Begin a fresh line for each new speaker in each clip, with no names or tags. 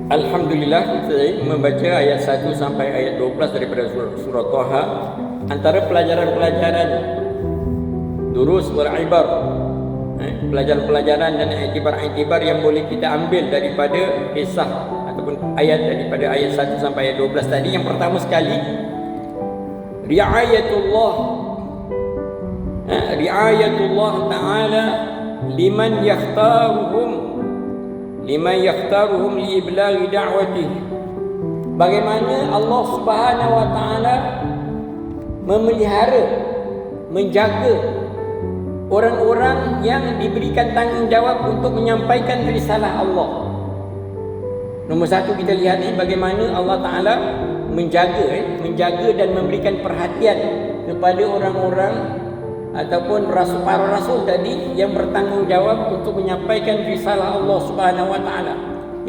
Alhamdulillah, saya membaca ayat 1 sampai ayat 12 daripada surah Taha. Antara pelajaran-pelajaran durus beribar, pelajaran-pelajaran dan iktibar-iktibar yang boleh kita ambil daripada kisah ataupun ayat daripada ayat 1 sampai ayat 12 tadi. Yang pertama sekali, riayatullah ta'ala liman yakhtaruhum liiblaghi da'watihi. Bagaimana Allah Subhanahu wa taala memelihara, menjaga orang-orang yang diberikan tanggungjawab untuk menyampaikan risalah Allah. Nombor satu, kita lihat bagaimana Allah Ta'ala menjaga dan memberikan perhatian kepada orang-orang ataupun para rasul tadi yang bertanggungjawab untuk menyampaikan risalah Allah Subhanahu wa taala.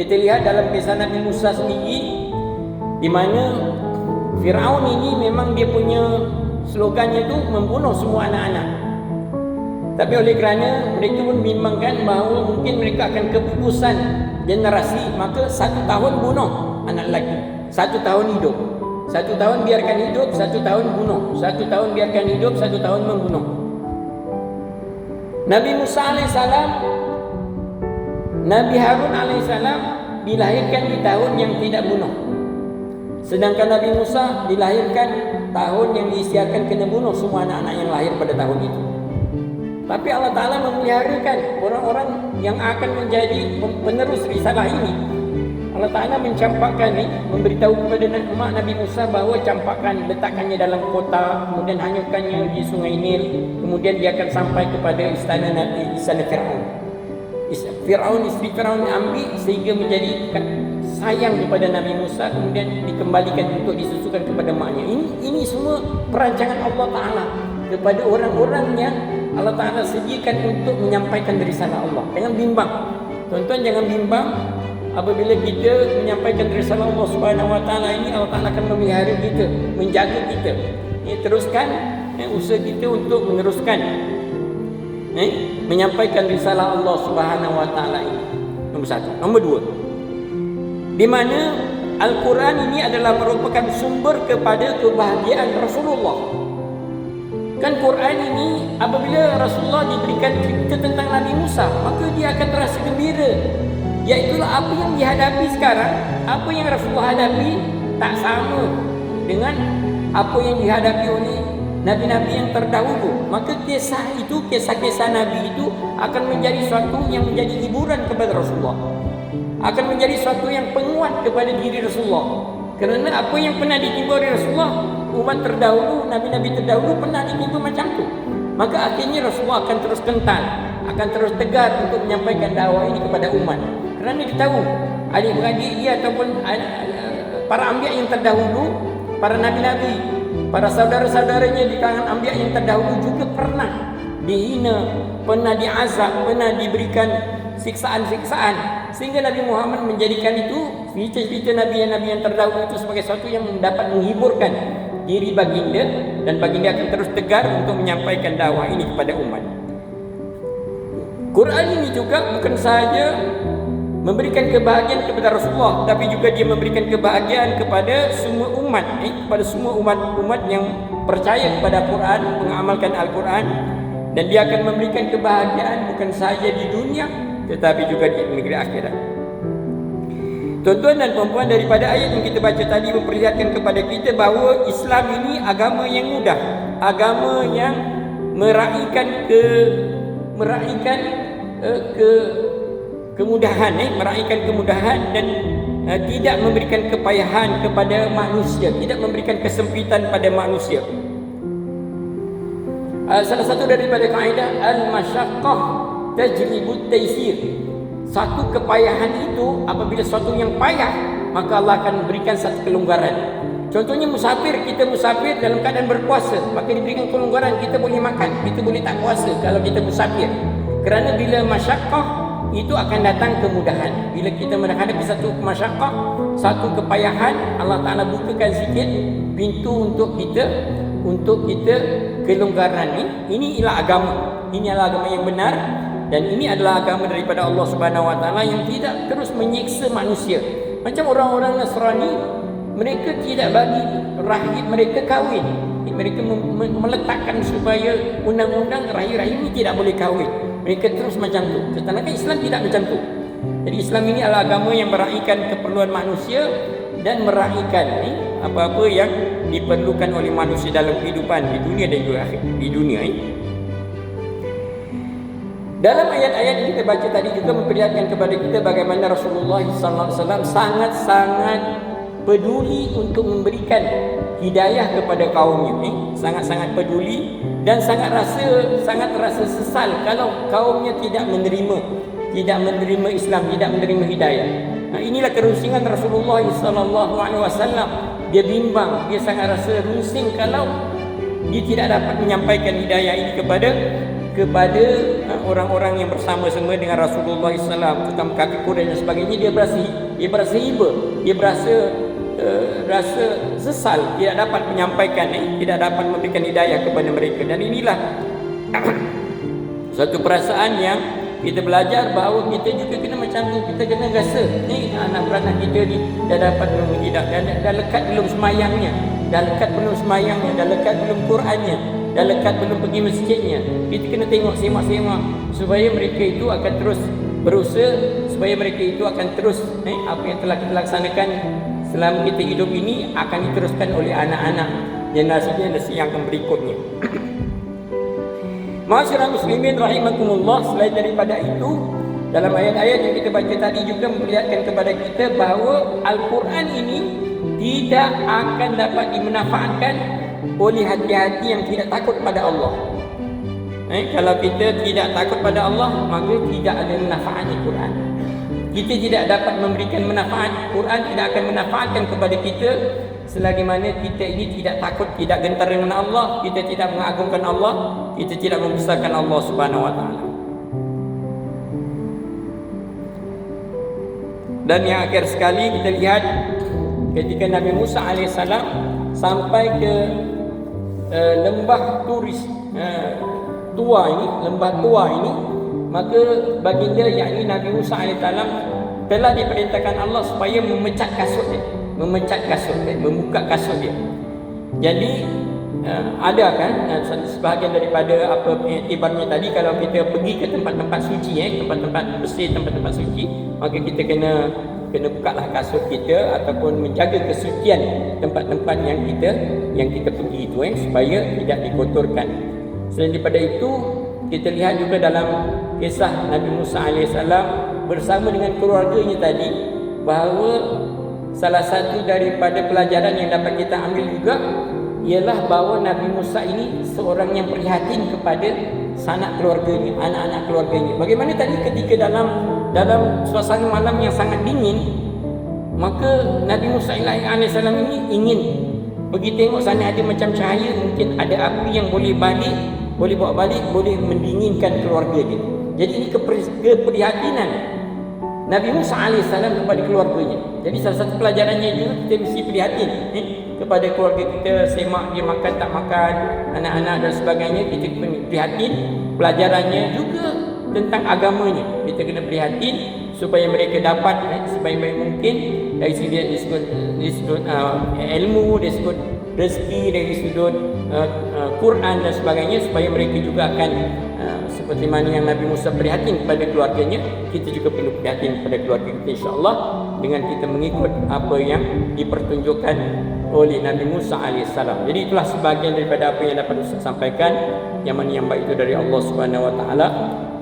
Kita lihat dalam kisah Nabi Musa sendiri, di mana Firaun ini memang dia punya slogannya tu membunuh semua anak-anak. Tapi oleh kerana mereka pun bimbangkan bahawa mungkin mereka akan keputusan generasi, maka 1 tahun bunuh anak lelaki, 1 tahun hidup, 1 tahun biarkan hidup, 1 tahun bunuh, 1 tahun biarkan hidup, 1 tahun membunuh. Nabi Musa alaihissalam, Nabi Harun alaihissalam dilahirkan di tahun yang tidak bunuh, sedangkan Nabi Musa dilahirkan tahun yang diisiakan kena bunuh semua anak-anak yang lahir pada tahun itu. Tapi Allah Ta'ala memeliharakan orang-orang yang akan menjadi penerus risalah ini. Allah Ta'ala mencampakkan memberitahu kepada umat Nabi Musa bahawa campakkan, letakkannya dalam kota, kemudian hanyutkannya di sungai Nil, kemudian dia akan sampai kepada istana Firaun. Istri Firaun ambil sehingga menjadi sayang kepada Nabi Musa, kemudian dikembalikan untuk disusukan kepada maknya. Ini semua perancangan Allah Ta'ala kepada orang-orang yang Allah Ta'ala sediakan untuk menyampaikan risalah Allah. Jangan bimbang, tuan-tuan, jangan bimbang. Apabila kita menyampaikan risalah Allah Subhanahu wa taala ini, Allah Ta'ala akan memelihara kita, menjaga kita. Teruskan usaha kita untuk meneruskan menyampaikan risalah Allah Subhanahu wa taala ini. Nombor satu. Nombor dua, di mana Al-Quran ini adalah merupakan sumber kepada kebahagiaan Rasulullah. Kan Quran ini apabila Rasulullah diberikan cerita tentang Nabi Musa, maka dia akan terasa gembira. Iaitulah apa yang dihadapi sekarang, apa yang Rasulullah hadapi tak sama dengan apa yang dihadapi oleh Nabi-Nabi yang terdahulu. Maka kisah-kisah Nabi itu akan menjadi suatu yang menjadi hiburan kepada Rasulullah, akan menjadi suatu yang penguat kepada diri Rasulullah. Kerana apa yang pernah ditimpa oleh Rasulullah, umat terdahulu, Nabi-Nabi terdahulu pernah ditimpa macam tu. Maka akhirnya Rasulullah akan terus kental, akan terus tegar untuk menyampaikan dakwah ini kepada umat. Kerana dia tahu adik-beradik dia ataupun para anbiya yang terdahulu, para nabi-nabi, para saudara-saudaranya di kalangan anbiya yang terdahulu juga pernah dihina, pernah diazab, pernah diberikan siksaan-siksaan, sehingga Nabi Muhammad menjadikan itu cerita-cerita Nabi yang terdahulu itu sebagai sesuatu yang dapat menghiburkan diri baginda, dan baginda akan terus tegar untuk menyampaikan dakwah ini kepada umat. Quran ini juga bukan sahaja memberikan kebahagiaan kepada Rasulullah, tapi juga dia memberikan kebahagiaan kepada semua umat, kepada semua umat yang percaya kepada Quran, mengamalkan Al-Quran, dan dia akan memberikan kebahagiaan bukan sahaja di dunia tetapi juga di negeri akhirat. Tuan-tuan dan puan-puan, daripada ayat yang kita baca tadi memperlihatkan kepada kita bahawa Islam ini agama yang mudah, agama yang meraihkan kemudahan, meraihkan kemudahan dan tidak memberikan kepayahan kepada manusia, tidak memberikan kesempitan pada manusia. Salah satu daripada kaedah al-masyaqqah tajlibut taysir. Satu kepayahan itu, apabila sesuatu yang payah, maka Allah akan berikan satu kelonggaran. Contohnya musafir, kita musafir dalam keadaan berpuasa, maka diberikan kelonggaran, kita boleh makan, kita boleh tak puasa kalau kita musafir. Kerana bila masyaqqah itu akan datang kemudahan. Bila kita menghadapi satu masyaqqah, satu kepayahan, Allah Ta'ala bukakan sikit pintu untuk kita kelonggaran. Ini ialah agama. Ini adalah agama yang benar. Dan ini adalah agama daripada Allah Subhanahu Wa Taala yang tidak terus menyiksa manusia. Macam orang-orang Nasrani, mereka tidak bagi rahib mereka kahwin. Mereka meletakkan supaya undang-undang rahib-rahib ini tidak boleh kahwin. Mereka terus macam tu. Sedangkan Islam tidak macam tu. Jadi Islam ini adalah agama yang meraihkan keperluan manusia dan meraihkan apa-apa yang diperlukan oleh manusia dalam kehidupan di dunia dan juga di dunia ini. Dalam ayat-ayat yang kita baca tadi juga memperlihatkan kepada kita bagaimana Rasulullah SAW sangat-sangat peduli untuk memberikan hidayah kepada kaumnya. Sangat-sangat peduli dan sangat rasa sesal kalau kaumnya tidak menerima Islam, tidak menerima hidayah. Inilah kerusingan Rasulullah SAW. Dia bimbang, dia sangat rasa rusing kalau dia tidak dapat menyampaikan hidayah ini kepada orang-orang yang bersama-sama dengan Rasulullah SAW, terutama kaki Quraisy dan sebagainya. Dia berasa iba, dia rasa sesal, tidak dapat menyampaikan, tidak dapat memberikan hidayah kepada mereka. Dan inilah satu perasaan yang kita belajar bahawa kita juga kena macam tu. Kita kena rasa anak beranak kita ni dah dapat mengidak, dah lekat belum semayangnya, dah lekat belum Qurannya, dah lekat belum pergi masjidnya. Kita kena tengok, semak-semak supaya mereka itu akan terus berusaha, supaya mereka itu akan terus apa yang telah kita laksanakan selama kita hidup ini akan diteruskan oleh anak-anak generasi yang akan berikutnya. Ma'asyiral muslimin rahimakumullah, selain daripada itu, dalam ayat-ayat yang kita baca tadi juga memperlihatkan kepada kita bahawa Al-Quran ini tidak akan dapat dimanfaatkan oleh hati-hati yang tidak takut pada Allah. Kalau kita tidak takut pada Allah, maka tidak ada manfaat Al-Quran. Kita tidak dapat memberikan manfaat. Quran tidak akan manfaatkan kepada kita selagi mana kita ini tidak takut, tidak gentar dengan Allah, kita tidak mengagungkan Allah, kita tidak membesarkan Allah Subhanahu Wa Taala. Dan yang akhir sekali kita lihat ketika Nabi Musa alaihissalam sampai ke lembah tua ini, maka baginda yakni Nabi Musa alaihissalam telah diperintahkan Allah supaya memecat kasut dia, membuka kasut dia. Jadi ada kan sebahagian daripada apa iktibarnya tadi, kalau kita pergi ke tempat-tempat suci, tempat-tempat bersih, tempat-tempat suci, maka kita kena bukalah kasut kita ataupun menjaga kesucian tempat-tempat yang kita pergi itu supaya tidak dikotorkan. Selain daripada itu, kita lihat juga dalam kisah Nabi Musa alaihissalam bersama dengan keluarganya tadi, bahawa salah satu daripada pelajaran yang dapat kita ambil juga ialah bahawa Nabi Musa ini seorang yang prihatin kepada sanak keluarganya, anak-anak keluarganya. Bagaimana tadi ketika dalam suasana malam yang sangat dingin, maka Nabi Musa alaihissalam ini ingin pergi tengok sana ada macam cahaya, mungkin ada api yang boleh bawa balik, boleh mendinginkan keluarga dia. Jadi ini keprihatinan Nabi Musa alaihissalam kepada keluarganya. Jadi salah satu pelajarannya juga kita mesti prihatin kepada keluarga kita, semak dia makan tak makan, anak-anak dan sebagainya, kita kena prihatin. Pelajarannya juga tentang agamanya, kita kena prihatin supaya mereka dapat sebaik-baik mungkin dari sudut ilmu, dari sudut rezeki, dari sudut Quran dan sebagainya, supaya mereka juga akan seperti mana yang Nabi Musa prihatin kepada keluarganya, kita juga perlu prihatin kepada keluarga kita, insya-Allah, dengan kita mengikut apa yang dipertunjukkan oleh Nabi Musa alaihissalam. Jadi itulah sebahagian daripada apa yang dapat Ustaz sampaikan, yang mana yang baik itu dari Allah Subhanahu Wa Taala,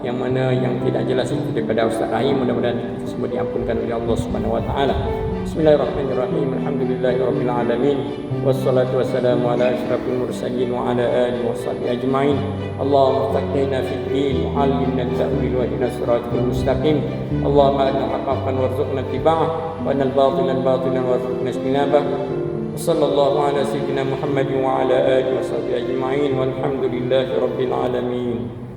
yang mana yang tidak jelas itu daripada Ustaz Rahim. Mudah-mudahan kita semua diampunkan oleh Allah Subhanahu Wa Taala. Bismillahirrahmanirrahim. Alhamdulillahirabbil alamin. Wassalatu wassalamu ala asyrafil mursalin wa ala alihi washabbihi ajmain. Allahumma faqihna fid din wa 'allimna at-ta'wil wa ihdina siratal mustaqim. Allahumma arina haqqan warzuqna ittiba'ah wa arina al-batilan batilan warzuqna ijtinabah. Sallallahu ala sayyidina Muhammad wa ala alihi washabbihi ajmain. Walhamdulillahirabbil alamin.